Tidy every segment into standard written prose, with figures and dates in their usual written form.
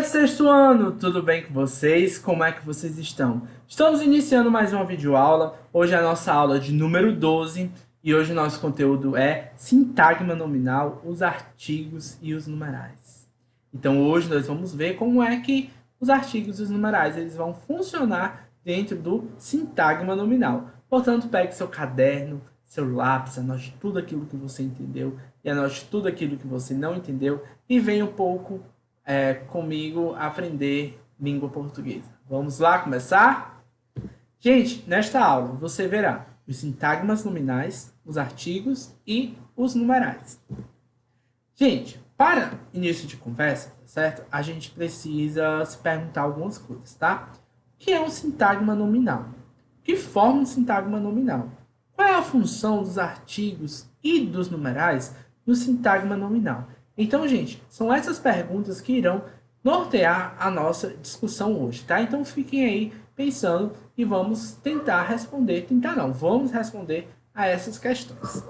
sexto ano, tudo bem com vocês? Como é que vocês estão? Estamos iniciando mais uma videoaula. Hoje é a nossa aula de número 12 e hoje o nosso conteúdo é sintagma nominal, os artigos e os numerais. Então hoje nós vamos ver como é que os artigos e os numerais eles vão funcionar dentro do sintagma nominal. Portanto, pegue seu caderno, seu lápis, anote tudo aquilo que você entendeu e anote tudo aquilo que você não entendeu e venha um pouco comigo aprender língua portuguesa. Vamos lá começar? Gente, nesta aula você verá os sintagmas nominais, os artigos e os numerais. Gente, para início de conversa, tá certo? A gente precisa se perguntar algumas coisas, tá? O que é um sintagma nominal? O que forma um sintagma nominal? Qual é a função dos artigos e dos numerais no sintagma nominal? Então, gente, são essas perguntas que irão nortear a nossa discussão hoje, tá? Então, fiquem aí pensando e vamos tentar responder, vamos responder a essas questões.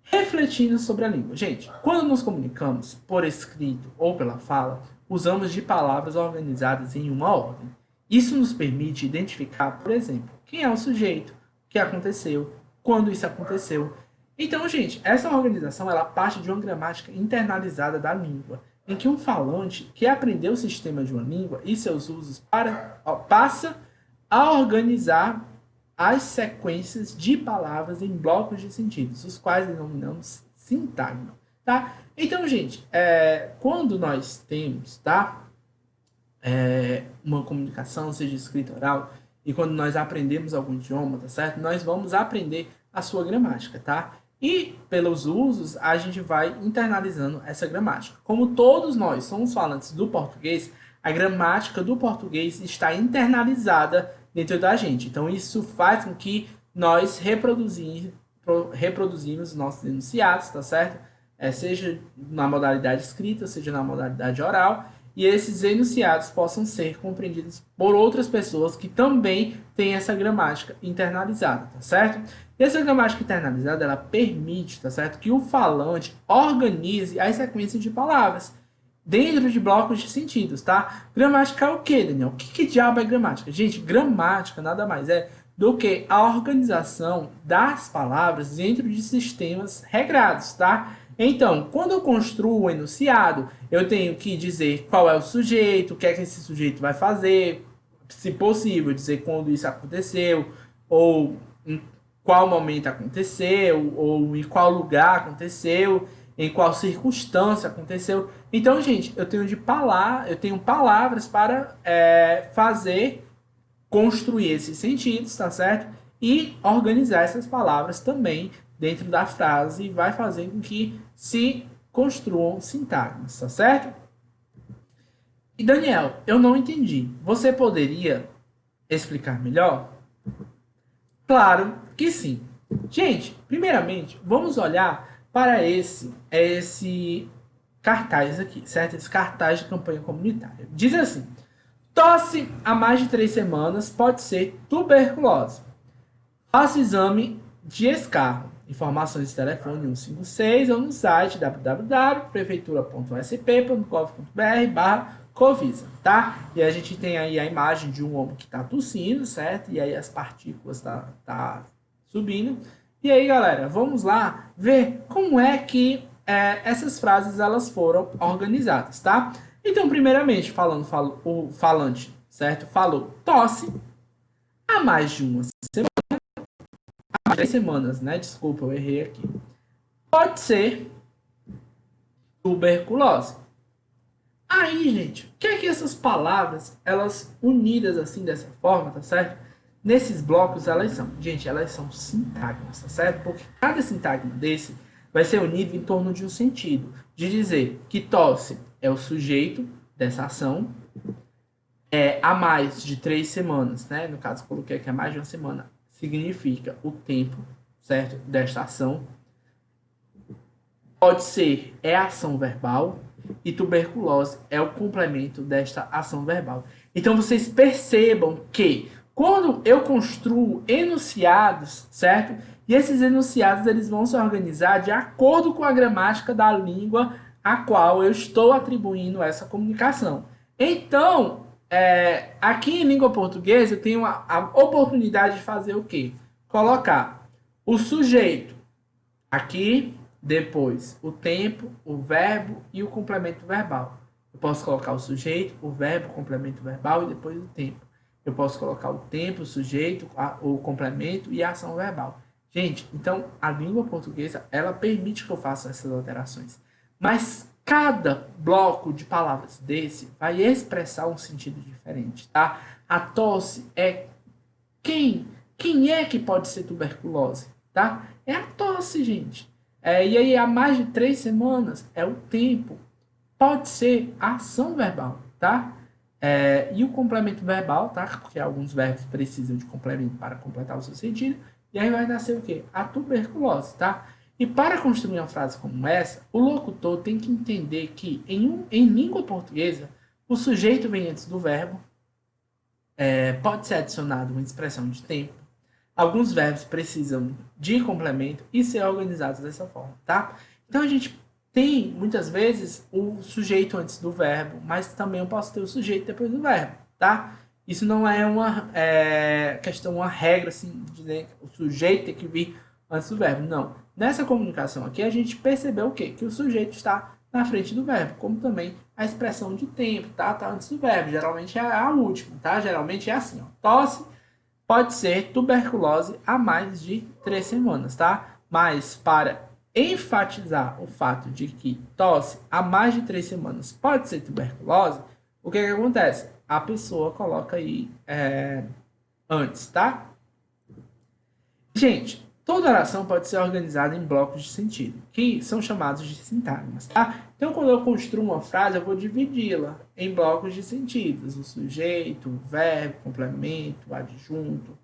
Refletindo sobre a língua. Gente, quando nos comunicamos por escrito ou pela fala, usamos de palavras organizadas em uma ordem. Isso nos permite identificar, por exemplo, quem é o sujeito, o que aconteceu, quando isso aconteceu. Então, gente, essa organização ela parte de uma gramática internalizada da língua, em que um falante que aprendeu o sistema de uma língua e seus usos passa a organizar as sequências de palavras em blocos de sentidos, os quais denominamos sintagma, tá? Então, gente, quando nós temos, tá, uma comunicação, seja escrita oral, e quando nós aprendemos algum idioma, tá certo? Nós vamos aprender a sua gramática, tá? E pelos usos, a gente vai internalizando essa gramática. Como todos nós somos falantes do português, a gramática do português está internalizada dentro da gente. Então, isso faz com que nós reproduzimos nossos enunciados, tá certo? Seja na modalidade escrita, seja na modalidade oral, e esses enunciados possam ser compreendidos por outras pessoas que também têm essa gramática internalizada, tá certo? E essa gramática internalizada, ela permite, tá certo, que o falante organize as sequências de palavras dentro de blocos de sentidos, tá? Gramática é o quê, Daniel? O que diabo é gramática? Gente, gramática nada mais é do que a organização das palavras dentro de sistemas regrados, tá? Então, quando eu construo o enunciado, eu tenho que dizer qual é o sujeito, o que é que esse sujeito vai fazer, se possível, dizer quando isso aconteceu, ou em qual momento aconteceu, ou em qual lugar aconteceu, em qual circunstância aconteceu. Então, gente, eu tenho palavras para construir esses sentidos, tá certo? E organizar essas palavras também dentro da frase e vai fazer com que se construam sintagmas, tá certo? E Daniel, eu não entendi. Você poderia explicar melhor? Claro que sim. Gente, primeiramente, vamos olhar para esse cartaz aqui, certo? Esse cartaz de campanha comunitária. Diz assim: tosse há mais de 3 semanas pode ser tuberculose. Faça exame de escarro. Informações de telefone 156 ou no site www.prefeitura.sp.gov.br/Covisa, tá? E a gente tem aí a imagem de um homem que tá tossindo, certo? E aí as partículas tá subindo. E aí, galera, vamos lá ver como é que essas frases elas foram organizadas, tá? Então, primeiramente, o falante, certo? Falou tosse há mais de uma semana. 3 semanas, né? Desculpa, eu errei aqui. Pode ser tuberculose. Aí, gente, o que é que essas palavras, elas unidas assim, dessa forma, tá certo? Nesses blocos, elas são sintagmas, tá certo? Porque cada sintagma desse vai ser unido em torno de um sentido. De dizer que tosse é o sujeito dessa ação, há mais de 3 semanas, né? No caso, coloquei aqui há mais de uma semana. Significa o tempo, certo, desta ação. Pode ser ação verbal e tuberculose é o complemento desta ação verbal. Então vocês percebam que quando eu construo enunciados, certo? E esses enunciados eles vão se organizar de acordo com a gramática da língua a qual eu estou atribuindo essa comunicação. Então, aqui em língua portuguesa, eu tenho a oportunidade de fazer o quê? Colocar o sujeito aqui, depois o tempo, o verbo e o complemento verbal. Eu posso colocar o sujeito, o verbo, o complemento verbal e depois o tempo. Eu posso colocar o tempo, o sujeito, o complemento e a ação verbal. Gente, então a língua portuguesa, ela permite que eu faça essas alterações. Mas cada bloco de palavras desse vai expressar um sentido diferente, tá? A tosse é quem? Quem é que pode ser tuberculose, tá? É a tosse, gente. E aí, há mais de 3 semanas é o tempo. Pode ser a ação verbal, tá? E o complemento verbal, tá? Porque alguns verbos precisam de complemento para completar o seu sentido. E aí vai nascer o quê? A tuberculose, tá? E para construir uma frase como essa, o locutor tem que entender que em língua portuguesa, o sujeito vem antes do verbo, pode ser adicionado uma expressão de tempo. Alguns verbos precisam de complemento e ser organizados dessa forma, tá? Então a gente tem, muitas vezes, o sujeito antes do verbo, mas também eu posso ter o sujeito depois do verbo, tá? Isso não é uma questão, uma regra, assim, de dizer que o sujeito tem que vir antes do verbo, não. Nessa comunicação aqui, a gente percebeu o quê? Que o sujeito está na frente do verbo, como também a expressão de tempo, tá? Tá antes do verbo, geralmente é a última, tá? Geralmente é assim, ó. Tosse pode ser tuberculose há mais de 3 semanas, tá? Mas para enfatizar o fato de que tosse há mais de 3 semanas pode ser tuberculose, o que acontece? A pessoa coloca aí antes, tá? Gente, toda oração pode ser organizada em blocos de sentido, que são chamados de sintagmas, tá? Então, quando eu construo uma frase, eu vou dividi-la em blocos de sentidos, o sujeito, o verbo, o complemento, o adjunto.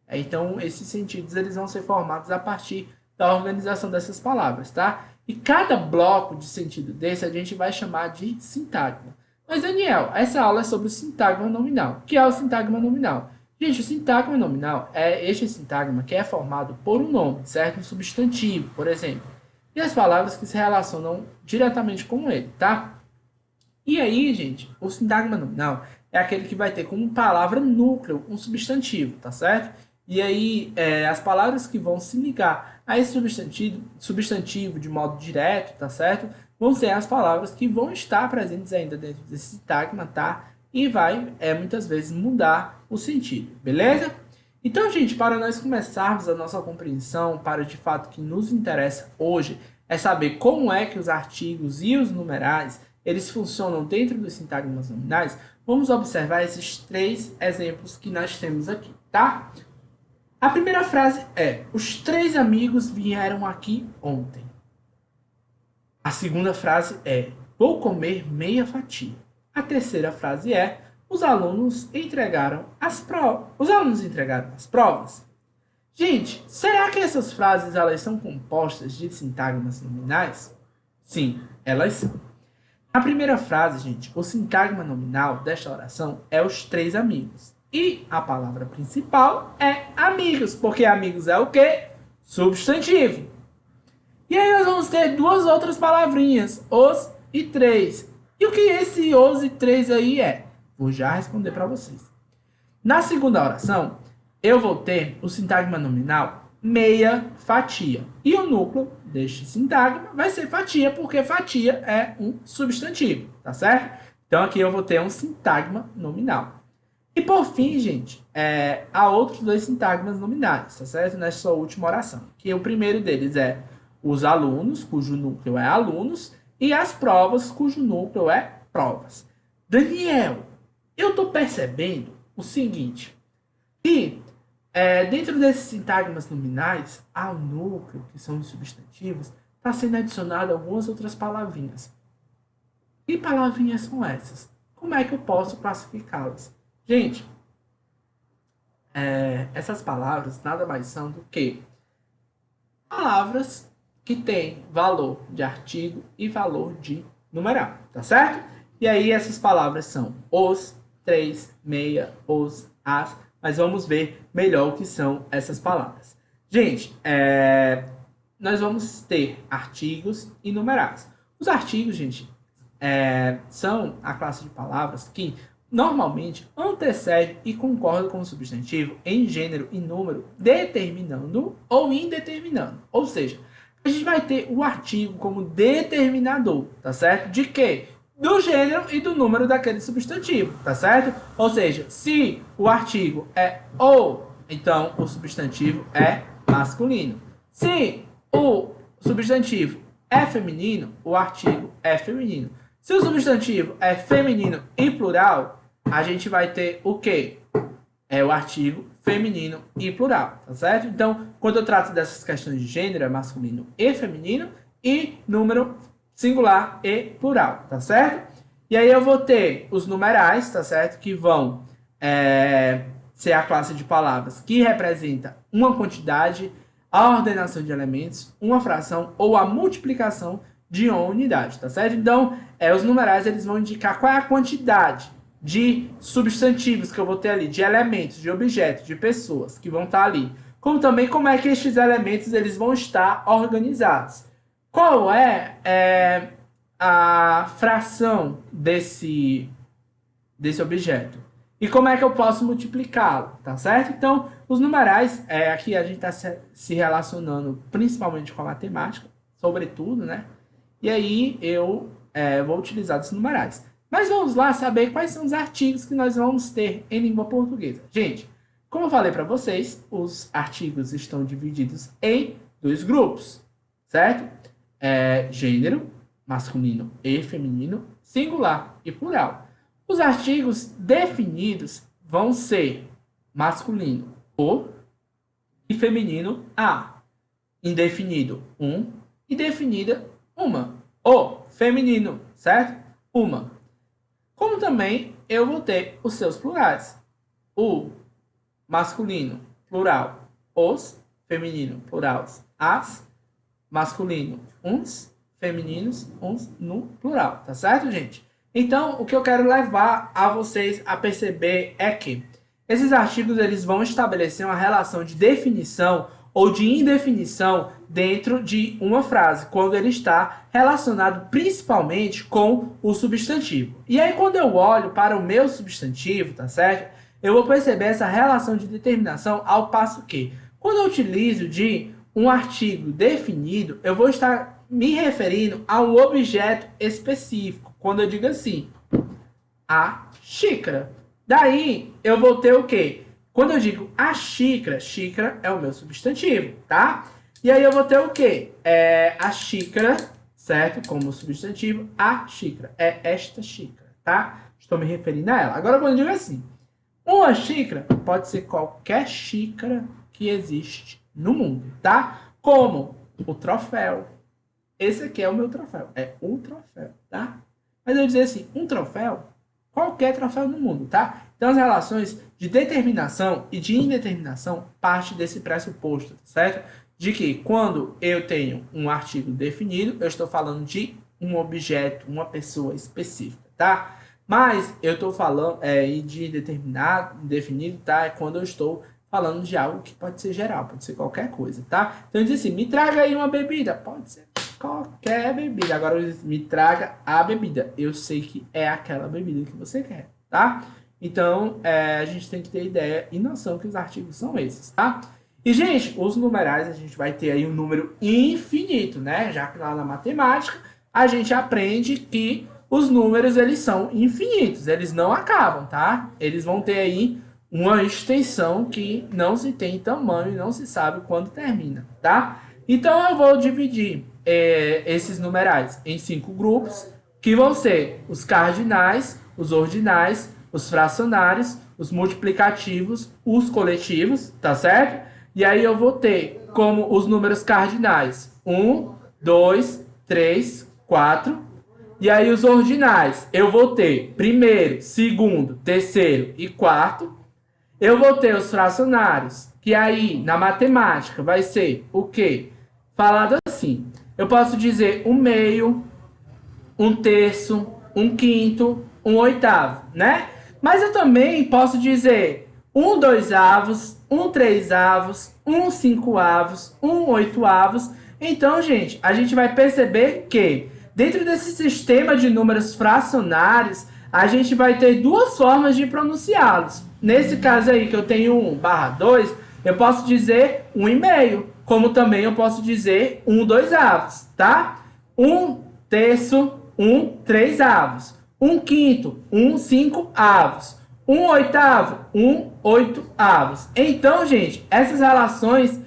Então, esses sentidos eles vão ser formados a partir da organização dessas palavras, tá? E cada bloco de sentido desse a gente vai chamar de sintagma. Mas, Daniel, essa aula é sobre o sintagma nominal. O que é o sintagma nominal? Gente, o sintagma nominal é este sintagma que é formado por um nome, certo? Um substantivo, por exemplo. E as palavras que se relacionam diretamente com ele, tá? E aí, gente, o sintagma nominal é aquele que vai ter como palavra núcleo um substantivo, tá certo? E aí, as palavras que vão se ligar a esse substantivo de modo direto, tá certo? Vão ser as palavras que vão estar presentes ainda dentro desse sintagma, tá? E vai, muitas vezes, mudar o sentido, beleza? Então, gente, para nós começarmos a nossa compreensão, para de fato que nos interessa hoje, é saber como é que os artigos e os numerais, eles funcionam dentro dos sintagmas nominais, vamos observar esses 3 exemplos que nós temos aqui, tá? A primeira frase é: os 3 amigos vieram aqui ontem. A segunda frase é: vou comer meia fatia. A terceira frase é: os alunos entregaram as provas. Gente, será que essas frases elas são compostas de sintagmas nominais? Sim, elas são. A primeira frase, gente, o sintagma nominal desta oração é os 3 amigos. E a palavra principal é amigos, porque amigos é o quê? Substantivo. E aí nós vamos ter 2 outras palavrinhas, os e 3. E o que esse os e 3 aí é? Vou já responder para vocês. Na segunda oração, eu vou ter o sintagma nominal meia fatia. E o núcleo deste sintagma vai ser fatia, porque fatia é um substantivo, tá certo? Então aqui eu vou ter um sintagma nominal. E por fim, gente, há outros 2 sintagmas nominais, tá certo? Nessa última oração. Que o primeiro deles é os alunos, cujo núcleo é alunos, e as provas, cujo núcleo é provas. Daniel, eu estou percebendo o seguinte, que dentro desses sintagmas nominais, ao núcleo, que são os substantivos, está sendo adicionado algumas outras palavrinhas. Que palavrinhas são essas? Como é que eu posso classificá-las? Gente, essas palavras nada mais são do que palavras que têm valor de artigo e valor de numeral, tá certo? E aí essas palavras são os, 3, meia, os, as, mas vamos ver melhor o que são essas palavras. Gente, nós vamos ter artigos e numerais. Os artigos, gente, são a classe de palavras que normalmente antecede e concorda com o substantivo em gênero e número, determinando ou indeterminando. Ou seja, a gente vai ter o artigo como determinador, tá certo? De quê? Do gênero e do número daquele substantivo, tá certo? Ou seja, se o artigo é ou, então o substantivo é masculino. Se o substantivo é feminino, o artigo é feminino. Se o substantivo é feminino e plural, a gente vai ter o quê? É o artigo feminino e plural, tá certo? Então, quando eu trato dessas questões de gênero, é masculino e feminino, e número singular e plural, tá certo? E aí eu vou ter os numerais, tá certo? Que vão ser a classe de palavras que representa uma quantidade, a ordenação de elementos, uma fração ou a multiplicação de uma unidade, tá certo? Então, os numerais eles vão indicar qual é a quantidade de substantivos que eu vou ter ali, de elementos, de objetos, de pessoas que vão estar ali. Como também como é que estes elementos eles vão estar organizados. Qual é a fração desse objeto? E como é que eu posso multiplicá-lo, tá certo? Então, os numerais, aqui a gente está se relacionando principalmente com a matemática, sobretudo, né? E aí eu vou utilizar os numerais. Mas vamos lá saber quais são os artigos que nós vamos ter em língua portuguesa. Gente, como eu falei para vocês, os artigos estão divididos em dois grupos, certo? Gênero, masculino e feminino, singular e plural. Os artigos definidos vão ser masculino, o, e feminino, a. Indefinido, um, e definida, uma. O, feminino, certo? Uma. Como também eu vou ter os seus plurais. O masculino, plural, os, feminino, plural, as, masculino, uns, femininos, uns no plural, tá certo, gente? Então, o que eu quero levar a vocês a perceber é que esses artigos eles vão estabelecer uma relação de definição ou de indefinição dentro de uma frase, quando ele está relacionado principalmente com o substantivo. E aí, quando eu olho para o meu substantivo, tá certo? Eu vou perceber essa relação de determinação ao passo que, quando eu utilizo de um artigo definido, eu vou estar me referindo a um objeto específico. Quando eu digo assim, a xícara. Daí, eu vou ter o quê? Quando eu digo a xícara, xícara é o meu substantivo, tá? E aí eu vou ter o quê? A xícara, certo? Como substantivo, a xícara. É esta xícara, tá? Estou me referindo a ela. Agora, quando eu digo assim, uma xícara pode ser qualquer xícara que existe no mundo, tá? Como o troféu. Esse aqui é o meu troféu. É um troféu, tá? Mas eu dizer assim, um troféu, qualquer troféu no mundo, tá? Então, as relações de determinação e de indeterminação partem desse pressuposto, certo? De que quando eu tenho um artigo definido, eu estou falando de um objeto, uma pessoa específica, tá? Mas eu estou falando de indeterminado, indefinido, tá? É quando eu estou falando de algo que pode ser geral, pode ser qualquer coisa, tá? Então, eu diz assim, me traga aí uma bebida. Pode ser qualquer bebida. Agora, eu diz, me traga a bebida. Eu sei que é aquela bebida que você quer, tá? Então, a gente tem que ter ideia e noção que os artigos são esses, tá? E, gente, os numerais, a gente vai ter aí um número infinito, né? Já que lá na matemática, a gente aprende que os números, eles são infinitos, eles não acabam, tá? Eles vão ter aí uma extensão que não se tem tamanho e não se sabe quando termina, tá? Então, eu vou dividir esses numerais em 5 grupos, que vão ser os cardinais, os ordinais, os fracionários, os multiplicativos, os coletivos, tá certo? E aí eu vou ter como os números cardinais 1, 2, 3, 4. E aí os ordinais eu vou ter primeiro, segundo, terceiro e quarto. Eu vou ter os fracionários, que aí na matemática vai ser o quê? Falado assim, eu posso dizer um meio, um terço, um quinto, um oitavo, né? Mas eu também posso dizer 1/2, 1/3, 1/5, 1/8. Então, gente, a gente vai perceber que dentro desse sistema de números fracionários, a gente vai ter duas formas de pronunciá-los. Nesse caso aí, que eu tenho 1/2, eu posso dizer 1,5, como também eu posso dizer 1/2, tá? 1/3, 1/3, 1/5, 1/5, 1/8, 1/8. Então, gente, essas relações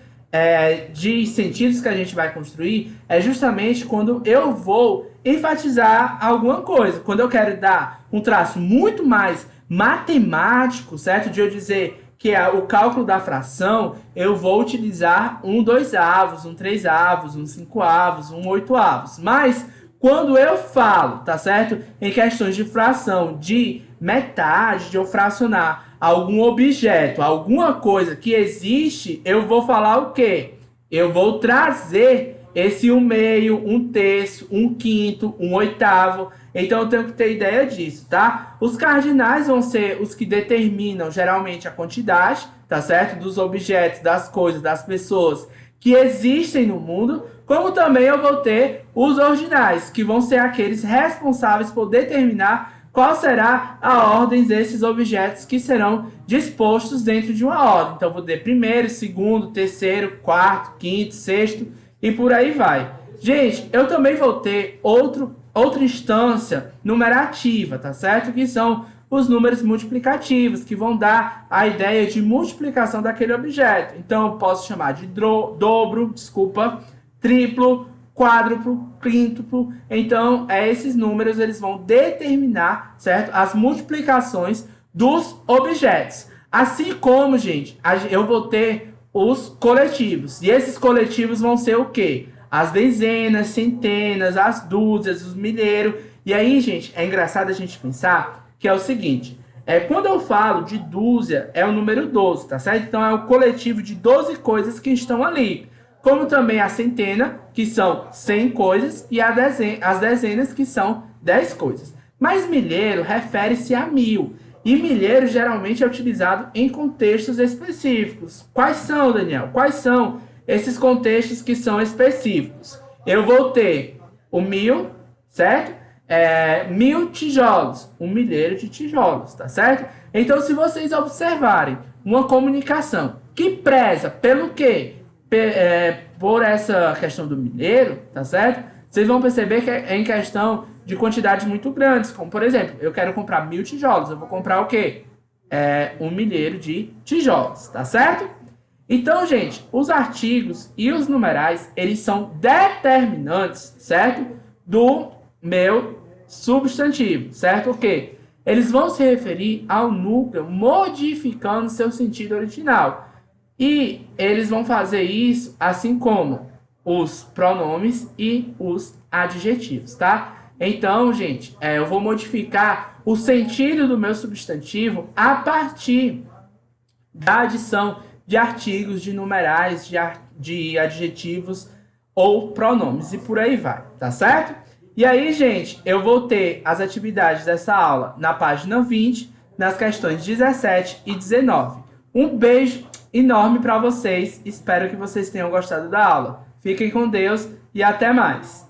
de sentidos que a gente vai construir é justamente quando eu vou enfatizar alguma coisa. Quando eu quero dar um traço muito mais matemático, certo? De eu dizer que é o cálculo da fração, eu vou utilizar 1/2, 1/3, 1/5, 1/8. Mas quando eu falo, tá certo? Em questões de fração, de metade, de eu fracionar algum objeto, alguma coisa que existe, eu vou falar o quê? Eu vou trazer esse 1/2, 1/3, 1/5, 1/8. Então eu tenho que ter ideia disso, tá? Os cardinais vão ser os que determinam geralmente a quantidade, tá certo? Dos objetos, das coisas, das pessoas que existem no mundo, como também eu vou ter os ordinais, que vão ser aqueles responsáveis por determinar qual será a ordem desses objetos que serão dispostos dentro de uma ordem. Então, eu vou ter primeiro, segundo, terceiro, quarto, quinto, sexto e por aí vai. Gente, eu também vou ter outra instância numerativa, tá certo? Que são os números multiplicativos, que vão dar a ideia de multiplicação daquele objeto. Então, eu posso chamar de dobro, triplo, quádruplo, quíntuplo. Então, esses números eles vão determinar, certo? As multiplicações dos objetos. Assim como, gente, eu vou ter os coletivos. E esses coletivos vão ser o quê? As dezenas, centenas, as dúzias, os milheiros. E aí, gente, é engraçado a gente pensar que é o seguinte. Quando eu falo de dúzia, é o número 12, tá certo? Então, é o coletivo de 12 coisas que estão ali. Como também a centena, que são 100 coisas, e as dezenas, que são 10 coisas. Mas milheiro refere-se a 1000. E milheiro geralmente é utilizado em contextos específicos. Quais são, Daniel? Quais são esses contextos que são específicos? Eu vou ter o 1000, certo? 1000 tijolos, um milheiro de tijolos, tá certo? Então, se vocês observarem uma comunicação que preza pelo quê? Por essa questão do milheiro, tá certo? Vocês vão perceber que é em questão de quantidades muito grandes, como por exemplo, eu quero comprar 1000 tijolos, eu vou comprar o quê? Um milheiro de tijolos, tá certo? Então, gente, os artigos e os numerais, eles são determinantes, certo? Do meu substantivo, certo? O quê? Eles vão se referir ao núcleo modificando seu sentido original. E eles vão fazer isso assim como os pronomes e os adjetivos, tá? Então, gente, eu vou modificar o sentido do meu substantivo a partir da adição de artigos, de numerais, de adjetivos ou pronomes e por aí vai, tá certo? E aí, gente, eu vou ter as atividades dessa aula na página 20, nas questões 17 e 19. Um beijo enorme para vocês. Espero que vocês tenham gostado da aula. Fiquem com Deus e até mais.